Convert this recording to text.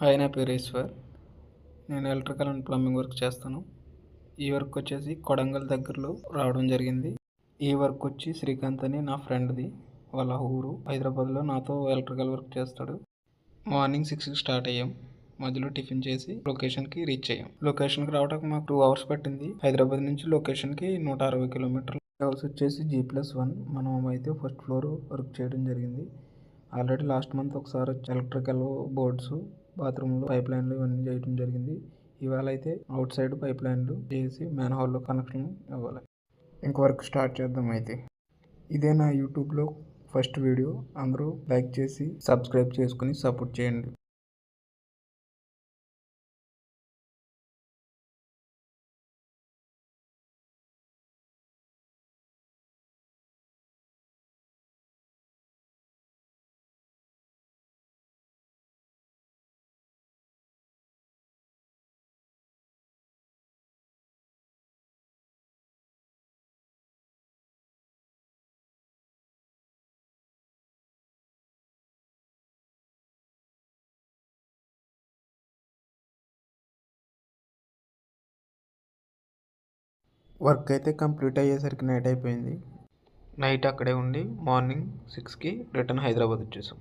Hi, నా పేరు ఈశ్వర్. నేను ఎలక్ట్రికల్ అండ్ ప్లంబింగ్ వర్క్ చేస్తాను. ఈ వర్క్ వచ్చేసి కొడంగల్ దగ్గరలో రావడం జరిగింది. ఈ వర్క్ వచ్చి శ్రీకాంత్ అని నా ఫ్రెండ్ది. వాళ్ళ ఊరు హైదరాబాద్లో నాతో ఎలక్ట్రికల్ వర్క్ చేస్తాడు. మార్నింగ్ 6కి స్టార్ట్ అయ్యాం. మధ్యలో టిఫిన్ చేసి లొకేషన్కి రీచ్ అయ్యాం. లొకేషన్కి రావడానికి మాకు 2 అవర్స్ పట్టింది. హైదరాబాద్ నుంచి లొకేషన్కి 160 కిలోమీటర్లు. హౌస్ వచ్చేసి G+1. మనం అయితే ఫస్ట్ ఫ్లోర్ వర్క్ చేయడం జరిగింది. ఆల్రెడీ లాస్ట్ మంత్ ఒకసారి ఎలక్ట్రికల్ బోర్డ్స్, బాత్రూంలో పైప్ లైన్లు ఇవన్నీ చేయడం జరిగింది. ఇవాళ అయితే అవుట్ సైడ్ పైప్ లైన్లు చేసి మ్యాన్ హోల్లో కనెక్షన్ ఇవ్వాలి. ఇంక వర్క్ స్టార్ట్ చేద్దాం. అయితే ఇదే నా యూట్యూబ్లో ఫస్ట్ వీడియో. అందరూ లైక్ చేసి సబ్స్క్రైబ్ చేసుకుని సపోర్ట్ చేయండి. వర్క్ అయితే కంప్లీట్ అయ్యేసరికి నైట్ అయిపోయింది. నైట్ అక్కడే ఉండి మార్నింగ్ 6కి రిటర్న్ హైదరాబాద్ వచ్చేసాం.